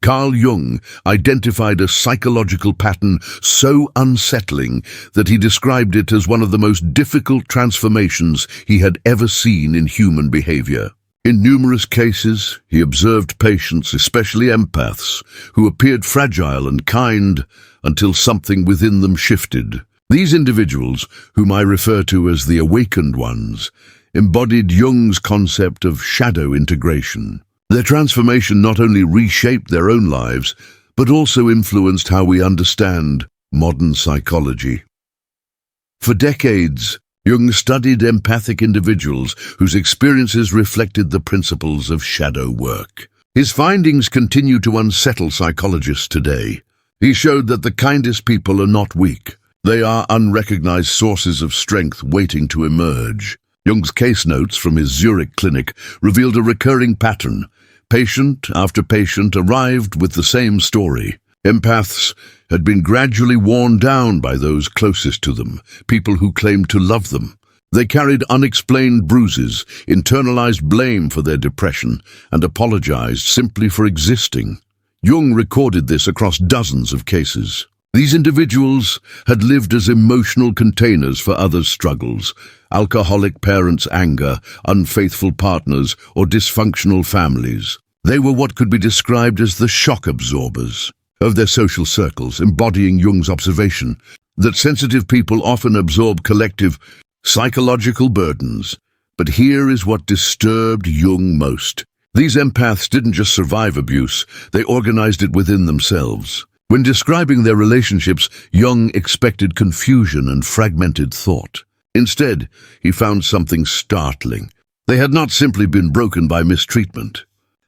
Carl Jung identified a psychological pattern so unsettling that he described it as one of the most difficult transformations he had ever seen in human behavior. In numerous cases, he observed patients, especially empaths, who appeared fragile and kind until something within them shifted. These individuals, whom I refer to as the awakened ones, embodied Jung's concept of shadow integration. Their transformation not only reshaped their own lives, but also influenced how we understand modern psychology. For decades, Jung studied empathic individuals whose experiences reflected the principles of shadow work. His findings continue to unsettle psychologists today. He showed that the kindest people are not weak. They are unrecognized sources of strength waiting to emerge. Jung's case notes from his Zurich clinic revealed a recurring pattern. Patient after patient arrived with the same story. Empaths had been gradually worn down by those closest to them, people who claimed to love them. They carried unexplained bruises, internalized blame for their depression, and apologized simply for existing. Jung recorded this across dozens of cases. These individuals had lived as emotional containers for others' struggles, alcoholic parents' anger, unfaithful partners, or dysfunctional families. They were what could be described as the shock absorbers of their social circles, embodying Jung's observation that sensitive people often absorb collective psychological burdens. But here is what disturbed Jung most. These empaths didn't just survive abuse, they organized it within themselves. When describing their relationships, Jung expected confusion and fragmented thought. Instead, he found something startling. They had not simply been broken by mistreatment.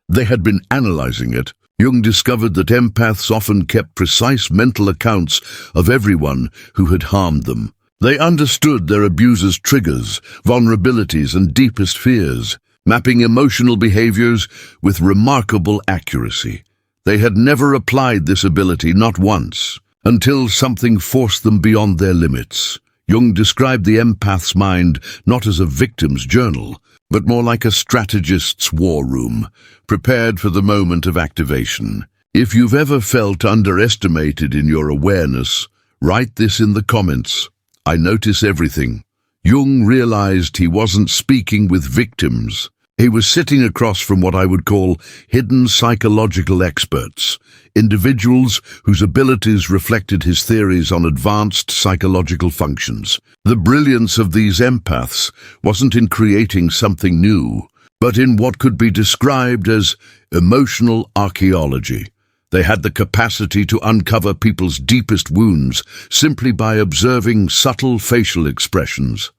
They had been analyzing it. Jung discovered that empaths often kept precise mental accounts of everyone who had harmed them. They understood their abusers' triggers, vulnerabilities, and deepest fears, mapping emotional behaviors with remarkable accuracy. They had never applied this ability, not once, until something forced them beyond their limits. Jung described the empath's mind not as a victim's journal, but more like a strategist's war room, prepared for the moment of activation. If you've ever felt underestimated in your awareness, write this in the comments. I notice everything. Jung realized he wasn't speaking with victims. He was sitting across from what I would call hidden psychological experts, individuals whose abilities reflected his theories on advanced psychological functions. The brilliance of these empaths wasn't in creating something new, but in what could be described as emotional archaeology. They had the capacity to uncover people's deepest wounds simply by observing subtle facial expressions.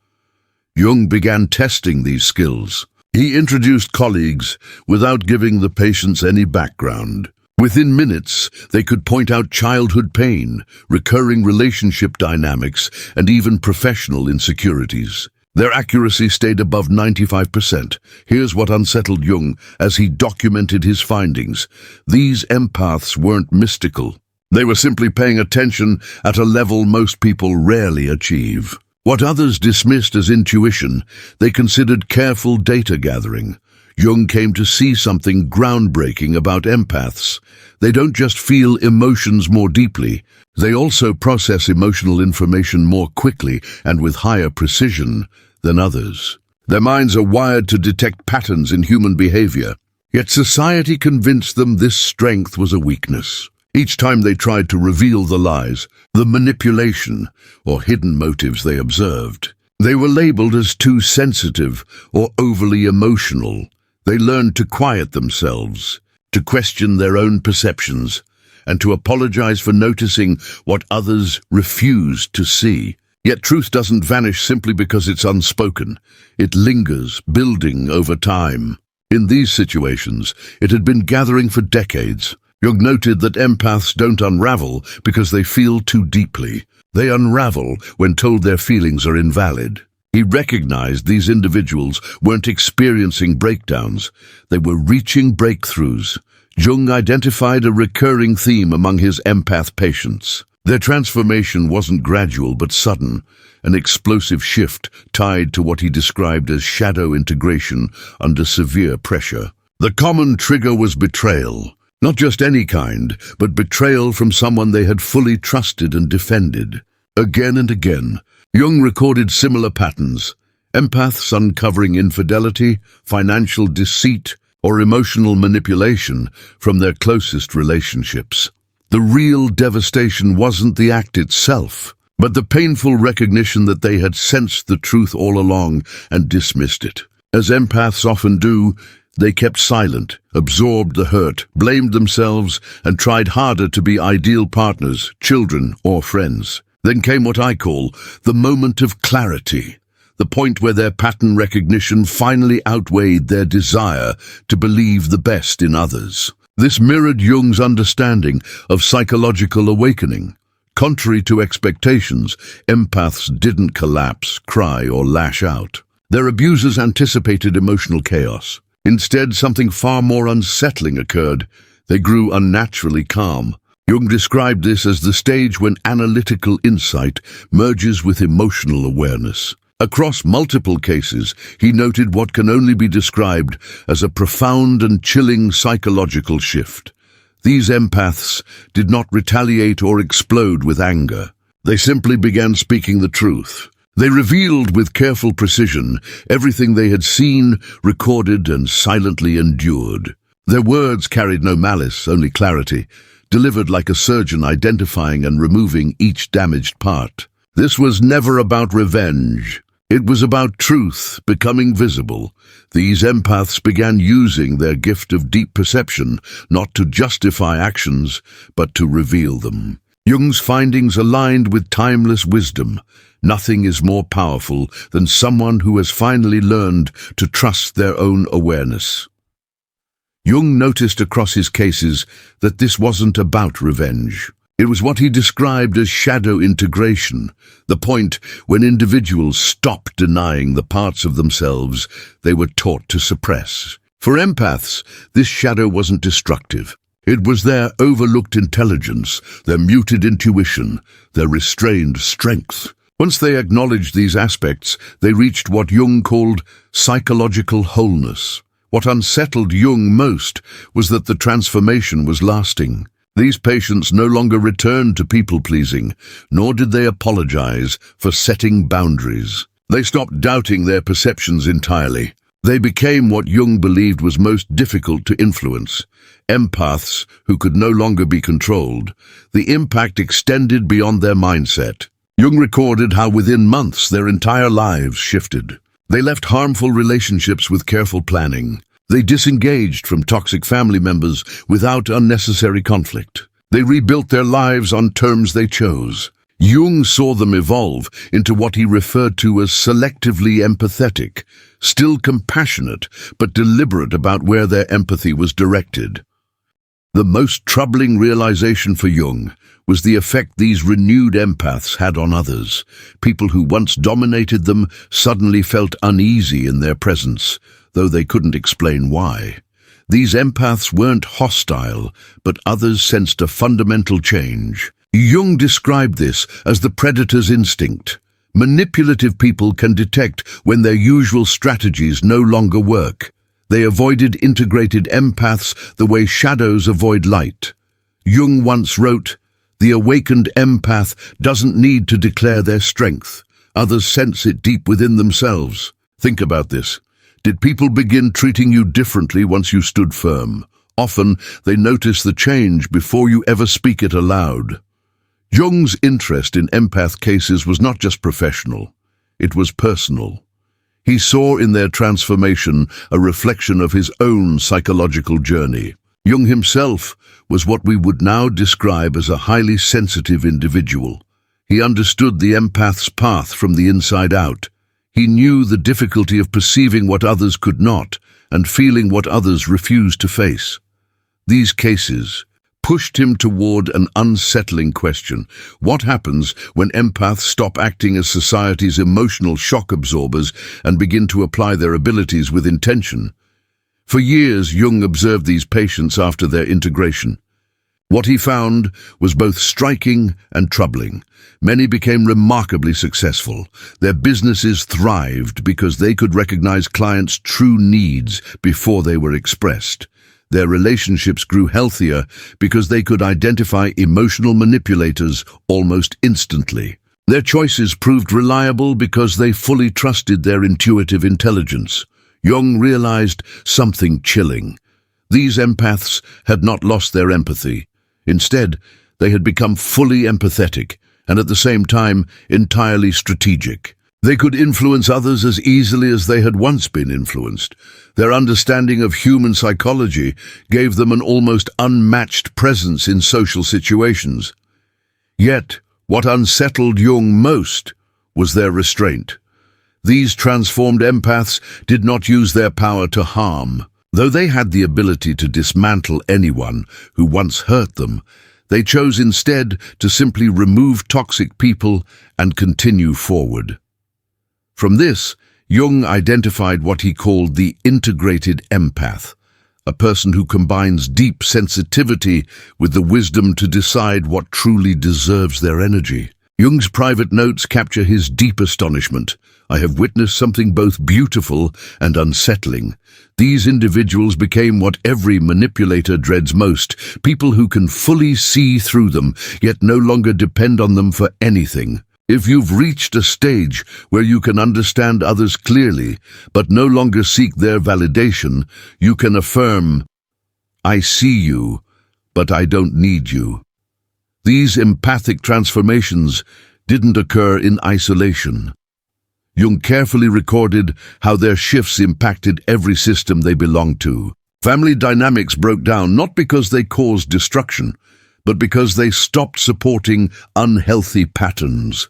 Jung began testing these skills. He introduced colleagues without giving the patients any background. Within minutes, they could point out childhood pain, recurring relationship dynamics, and even professional insecurities. Their accuracy stayed above 95%. Here's what unsettled Jung as he documented his findings. These empaths weren't mystical. They were simply paying attention at a level most people rarely achieve. What others dismissed as intuition, they considered careful data gathering. Jung came to see something groundbreaking about empaths. They don't just feel emotions more deeply, they also process emotional information more quickly and with higher precision than others. Their minds are wired to detect patterns in human behavior, yet society convinced them this strength was a weakness. Each time they tried to reveal the lies, the manipulation, or hidden motives they observed, they were labeled as too sensitive or overly emotional. They learned to quiet themselves, to question their own perceptions, and to apologize for noticing what others refused to see. Yet truth doesn't vanish simply because it's unspoken. It lingers, building over time. In these situations, it had been gathering for decades. Jung noted that empaths don't unravel because they feel too deeply. They unravel when told their feelings are invalid. He recognized these individuals weren't experiencing breakdowns, they were reaching breakthroughs. Jung identified a recurring theme among his empath patients. Their transformation wasn't gradual but sudden, an explosive shift tied to what he described as shadow integration under severe pressure. The common trigger was betrayal. Not just any kind, but betrayal from someone they had fully trusted and defended. Again and again, Jung recorded similar patterns. Empaths uncovering infidelity, financial deceit, or emotional manipulation from their closest relationships. The real devastation wasn't the act itself, but the painful recognition that they had sensed the truth all along and dismissed it. As empaths often do, they kept silent, absorbed the hurt, blamed themselves, and tried harder to be ideal partners, children, or friends. Then came what I call the moment of clarity, the point where their pattern recognition finally outweighed their desire to believe the best in others. This mirrored Jung's understanding of psychological awakening. Contrary to expectations, empaths didn't collapse, cry, or lash out. Their abusers anticipated emotional chaos. Instead, something far more unsettling occurred. They grew unnaturally calm. Jung described this as the stage when analytical insight merges with emotional awareness. Across multiple cases, he noted what can only be described as a profound and chilling psychological shift. These empaths did not retaliate or explode with anger. They simply began speaking the truth. They revealed with careful precision everything they had seen, recorded, and silently endured. Their words carried no malice, only clarity, delivered like a surgeon identifying and removing each damaged part. This was never about revenge. It was about truth becoming visible. These empaths began using their gift of deep perception, not to justify actions, but to reveal them. Jung's findings aligned with timeless wisdom. Nothing is more powerful than someone who has finally learned to trust their own awareness. Jung noticed across his cases that this wasn't about revenge. It was what he described as shadow integration, the point when individuals stop denying the parts of themselves they were taught to suppress. For empaths, this shadow wasn't destructive. It was their overlooked intelligence, their muted intuition, their restrained strength. Once they acknowledged these aspects, they reached what Jung called psychological wholeness. What unsettled Jung most was that the transformation was lasting. These patients no longer returned to people-pleasing, nor did they apologize for setting boundaries. They stopped doubting their perceptions entirely. They became what Jung believed was most difficult to influence, empaths who could no longer be controlled. The impact extended beyond their mindset. Jung recorded how within months their entire lives shifted. They left harmful relationships with careful planning. They disengaged from toxic family members without unnecessary conflict. They rebuilt their lives on terms they chose. Jung saw them evolve into what he referred to as selectively empathetic, still compassionate, but deliberate about where their empathy was directed. The most troubling realization for Jung was the effect these renewed empaths had on others. People who once dominated them suddenly felt uneasy in their presence, though they couldn't explain why. These empaths weren't hostile, but others sensed a fundamental change. Jung described this as the predator's instinct. Manipulative people can detect when their usual strategies no longer work. They avoided integrated empaths the way shadows avoid light. Jung once wrote, "The awakened empath doesn't need to declare their strength. Others sense it deep within themselves." Think about this. Did people begin treating you differently once you stood firm? Often, they notice the change before you ever speak it aloud. Jung's interest in empath cases was not just professional, it was personal. He saw in their transformation a reflection of his own psychological journey. Jung himself was what we would now describe as a highly sensitive individual. He understood the empath's path from the inside out. He knew the difficulty of perceiving what others could not and feeling what others refused to face. These cases pushed him toward an unsettling question. What happens when empaths stop acting as society's emotional shock absorbers and begin to apply their abilities with intention? For years, Jung observed these patients after their integration. What he found was both striking and troubling. Many became remarkably successful. Their businesses thrived because they could recognize clients' true needs before they were expressed. Their relationships grew healthier because they could identify emotional manipulators almost instantly. Their choices proved reliable because they fully trusted their intuitive intelligence. Jung realized something chilling. These empaths had not lost their empathy. Instead, they had become fully empathetic and at the same time entirely strategic. They could influence others as easily as they had once been influenced. Their understanding of human psychology gave them an almost unmatched presence in social situations. Yet, what unsettled Jung most was their restraint. These transformed empaths did not use their power to harm. Though they had the ability to dismantle anyone who once hurt them, they chose instead to simply remove toxic people and continue forward. From this, Jung identified what he called the integrated empath, a person who combines deep sensitivity with the wisdom to decide what truly deserves their energy. Jung's private notes capture his deep astonishment. "I have witnessed something both beautiful and unsettling. These individuals became what every manipulator dreads most, people who can fully see through them, yet no longer depend on them for anything. If you've reached a stage where you can understand others clearly, but no longer seek their validation, you can affirm, 'I see you, but I don't need you.'" These empathic transformations didn't occur in isolation. Jung carefully recorded how their shifts impacted every system they belonged to. Family dynamics broke down not because they caused destruction, but because they stopped supporting unhealthy patterns.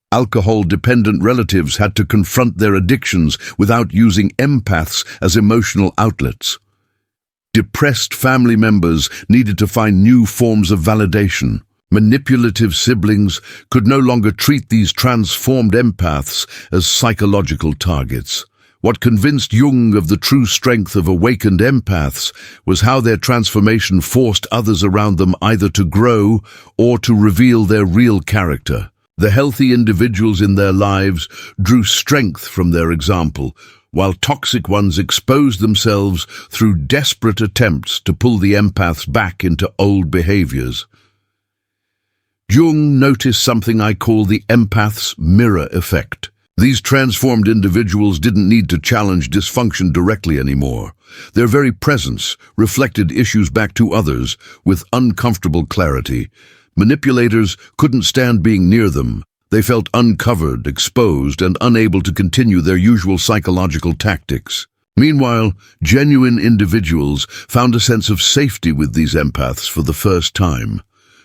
Alcohol-dependent relatives had to confront their addictions without using empaths as emotional outlets. Depressed family members needed to find new forms of validation. Manipulative siblings could no longer treat these transformed empaths as psychological targets. What convinced Jung of the true strength of awakened empaths was how their transformation forced others around them either to grow or to reveal their real character. The healthy individuals in their lives drew strength from their example, while toxic ones exposed themselves through desperate attempts to pull the empaths back into old behaviors. Jung noticed something I call the empath's mirror effect. These transformed individuals didn't need to challenge dysfunction directly anymore. Their very presence reflected issues back to others with uncomfortable clarity. Manipulators couldn't stand being near them. They felt uncovered, exposed, and unable to continue their usual psychological tactics. Meanwhile, genuine individuals found a sense of safety with these empaths for the first time.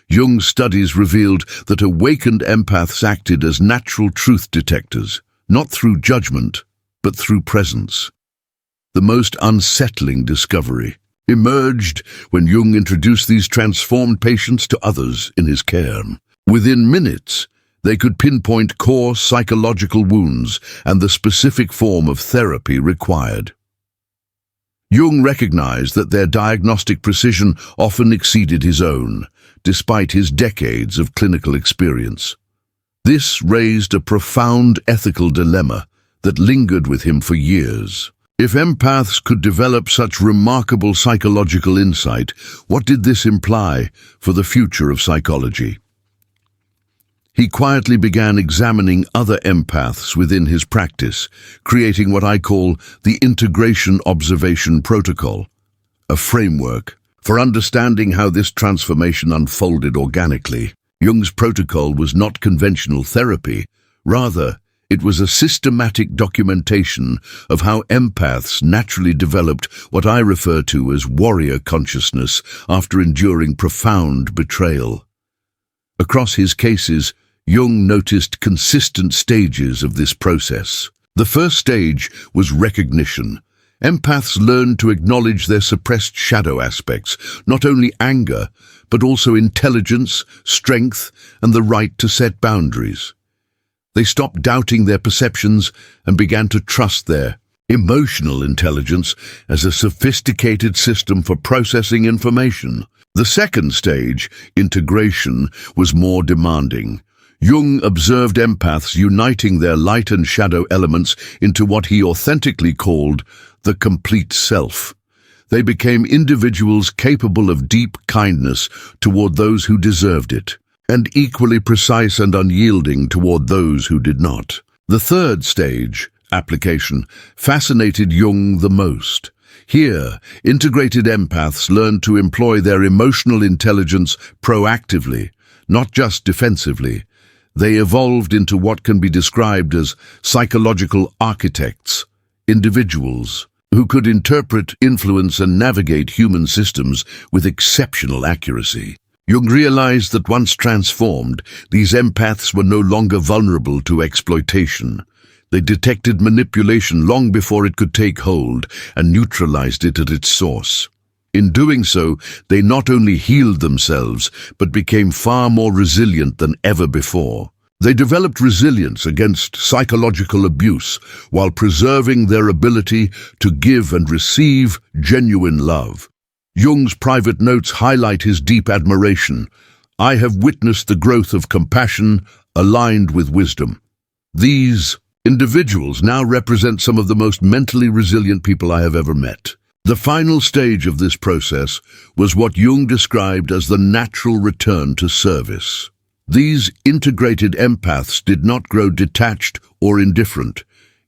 Jung's studies revealed that awakened empaths acted as natural truth detectors, not through judgment, but through presence. The most unsettling discovery emerged when Jung introduced these transformed patients to others in his care. Within minutes, they could pinpoint core psychological wounds and the specific form of therapy required. Jung recognized that their diagnostic precision often exceeded his own, despite his decades of clinical experience. This raised a profound ethical dilemma that lingered with him for years. If empaths could develop such remarkable psychological insight, what did this imply for the future of psychology? He quietly began examining other empaths within his practice, creating what I call the Integration Observation Protocol, a framework for understanding how this transformation unfolded organically. Jung's protocol was not conventional therapy. Rather, it was a systematic documentation of how empaths naturally developed what I refer to as warrior consciousness after enduring profound betrayal. Across his cases, Jung noticed consistent stages of this process. The first stage was recognition. Empaths learned to acknowledge their suppressed shadow aspects, not only anger, but also intelligence, strength, and the right to set boundaries. They stopped doubting their perceptions and began to trust their emotional intelligence as a sophisticated system for processing information. The second stage, integration, was more demanding. Jung observed empaths uniting their light and shadow elements into what he authentically called the complete self. They became individuals capable of deep kindness toward those who deserved it, and equally precise and unyielding toward those who did not. The third stage, application, fascinated Jung the most. Here, integrated empaths learned to employ their emotional intelligence proactively, not just defensively. They evolved into what can be described as psychological architects, individuals who could interpret, influence, and navigate human systems with exceptional accuracy. Jung realized that once transformed, these empaths were no longer vulnerable to exploitation. They detected manipulation long before it could take hold and neutralized it at its source. In doing so, they not only healed themselves, but became far more resilient than ever before. They developed resilience against psychological abuse while preserving their ability to give and receive genuine love. Jung's private notes highlight his deep admiration. "I have witnessed the growth of compassion aligned with wisdom." These individuals now represent some of the most mentally resilient people I have ever met. The final stage of this process was what Jung described as the natural return to service. These integrated empaths did not grow detached or indifferent.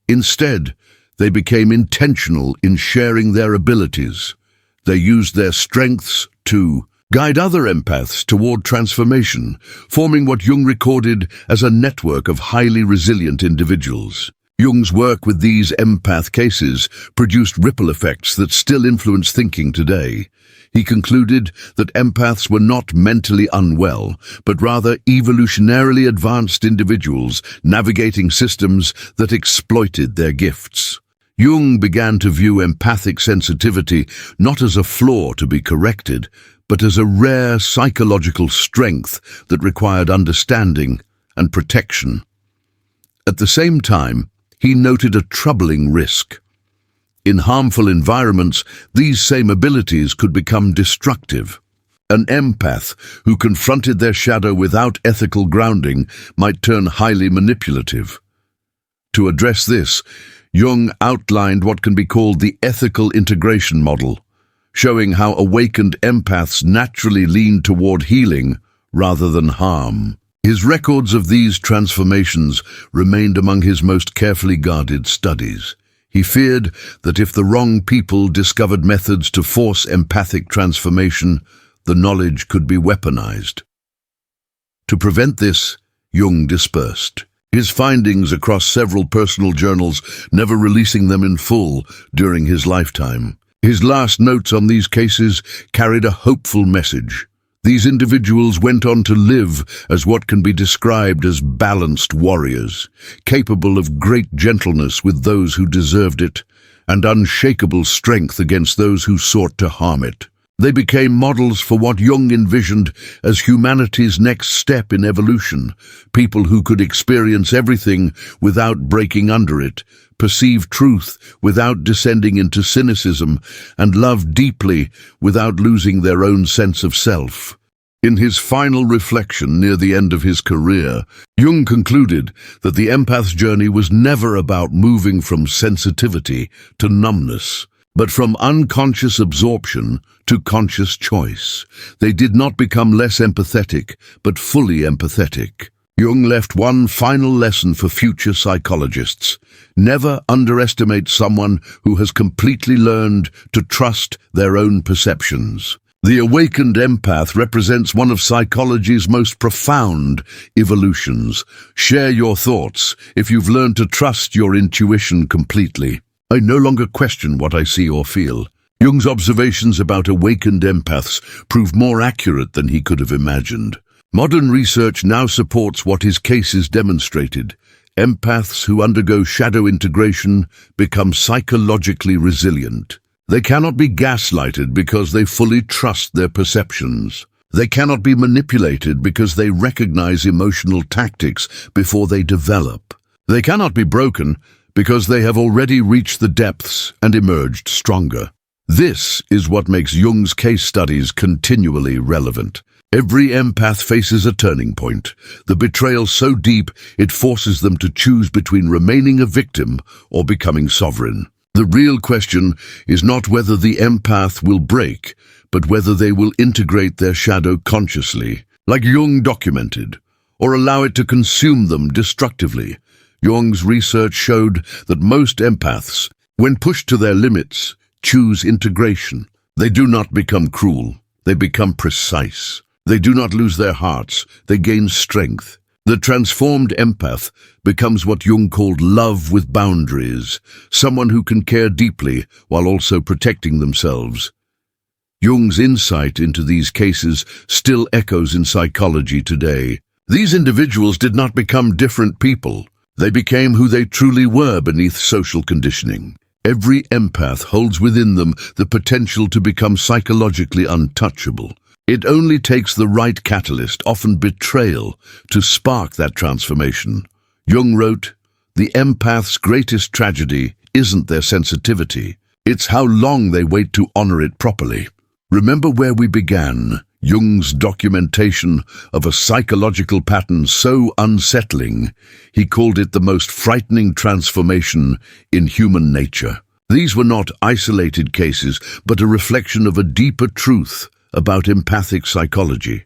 Instead, they became intentional in sharing their abilities. They used their strengths to guide other empaths toward transformation, forming what Jung recorded as a network of highly resilient individuals. Jung's work with these empath cases produced ripple effects that still influence thinking today. He concluded that empaths were not mentally unwell, but rather evolutionarily advanced individuals navigating systems that exploited their gifts. Jung began to view empathic sensitivity not as a flaw to be corrected, but as a rare psychological strength that required understanding and protection. At the same time, he noted a troubling risk. In harmful environments, these same abilities could become destructive. An empath who confronted their shadow without ethical grounding might turn highly manipulative. To address this, Jung outlined what can be called the ethical integration model, showing how awakened empaths naturally lean toward healing rather than harm. His records of these transformations remained among his most carefully guarded studies. He feared that if the wrong people discovered methods to force empathic transformation, the knowledge could be weaponized. To prevent this, Jung dispersed his findings across several personal journals, never releasing them in full during his lifetime. His last notes on these cases carried a hopeful message. These individuals went on to live as what can be described as balanced warriors, capable of great gentleness with those who deserved it, and unshakable strength against those who sought to harm it. They became models for what Jung envisioned as humanity's next step in evolution, people who could experience everything without breaking under it, perceive truth without descending into cynicism, and love deeply without losing their own sense of self. In his final reflection near the end of his career, Jung concluded that the empath's journey was never about moving from sensitivity to numbness, but from unconscious absorption to conscious choice. They did not become less empathetic, but fully empathetic. Jung left one final lesson for future psychologists. Never underestimate someone who has completely learned to trust their own perceptions. The awakened empath represents one of psychology's most profound evolutions. Share your thoughts if you've learned to trust your intuition completely. I no longer question what I see or feel. Jung's observations about awakened empaths prove more accurate than he could have imagined. Modern research now supports what his cases demonstrated. Empaths who undergo shadow integration become psychologically resilient. They cannot be gaslighted because they fully trust their perceptions. They cannot be manipulated because they recognize emotional tactics before they develop. They cannot be broken because they have already reached the depths and emerged stronger. This is what makes Jung's case studies continually relevant. Every empath faces a turning point, the betrayal so deep it forces them to choose between remaining a victim or becoming sovereign. The real question is not whether the empath will break, but whether they will integrate their shadow consciously, like Jung documented, or allow it to consume them destructively. Jung's research showed that most empaths, when pushed to their limits, choose integration. They do not become cruel, they become precise. They do not lose their hearts, they gain strength. The transformed empath becomes what Jung called love with boundaries, someone who can care deeply while also protecting themselves. Jung's insight into these cases still echoes in psychology today. These individuals did not become different people. They became who they truly were beneath social conditioning. Every empath holds within them the potential to become psychologically untouchable. It only takes the right catalyst, often betrayal, to spark that transformation. Jung wrote, "The empath's greatest tragedy isn't their sensitivity. It's how long they wait to honor it properly." Remember where we began, Jung's documentation of a psychological pattern so unsettling, he called it the most frightening transformation in human nature. These were not isolated cases, but a reflection of a deeper truth about empathic psychology.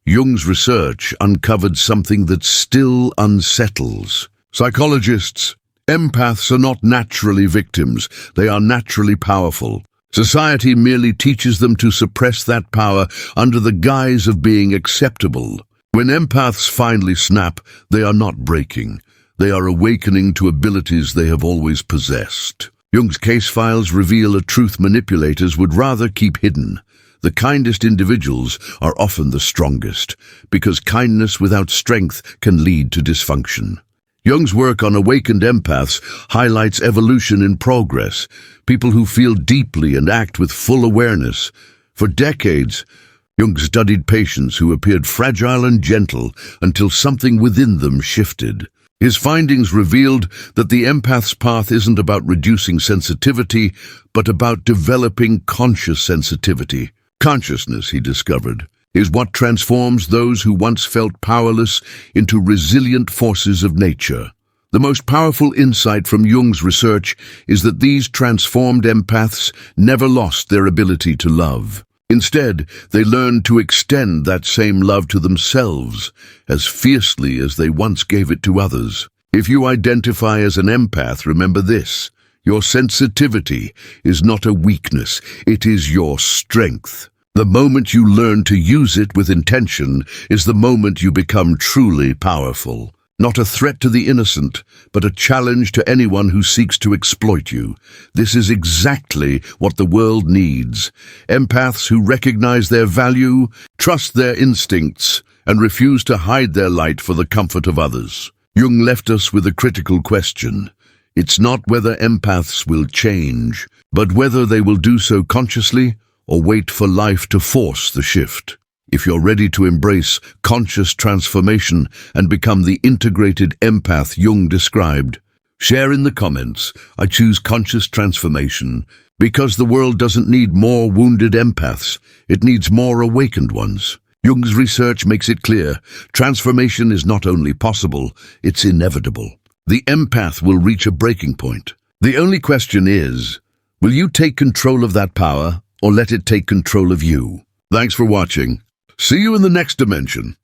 Jung's research uncovered something that still unsettles psychologists. Empaths are not naturally victims, they are naturally powerful. Society merely teaches them to suppress that power under the guise of being acceptable. When empaths finally snap, they are not breaking. They are awakening to abilities they have always possessed. Jung's case files reveal a truth manipulators would rather keep hidden. The kindest individuals are often the strongest, because kindness without strength can lead to dysfunction. Jung's work on awakened empaths highlights evolution in progress, people who feel deeply and act with full awareness. For decades, Jung studied patients who appeared fragile and gentle until something within them shifted. His findings revealed that the empath's path isn't about reducing sensitivity, but about developing conscious sensitivity. Consciousness, he discovered, is what transforms those who once felt powerless into resilient forces of nature. The most powerful insight from Jung's research is that these transformed empaths never lost their ability to love. Instead, they learned to extend that same love to themselves as fiercely as they once gave it to others. If you identify as an empath, remember this: your sensitivity is not a weakness, it is your strength. The moment you learn to use it with intention is the moment you become truly powerful. Not a threat to the innocent, but a challenge to anyone who seeks to exploit you. This is exactly what the world needs. Empaths who recognize their value, trust their instincts, and refuse to hide their light for the comfort of others. Jung left us with a critical question. It's not whether empaths will change, but whether they will do so consciously or wait for life to force the shift. If you're ready to embrace conscious transformation and become the integrated empath Jung described, share in the comments, "I choose conscious transformation," because the world doesn't need more wounded empaths, it needs more awakened ones. Jung's research makes it clear, transformation is not only possible, it's inevitable. The empath will reach a breaking point. The only question is, will you take control of that power, or let it take control of you? Thanks for watching. See you in the next dimension.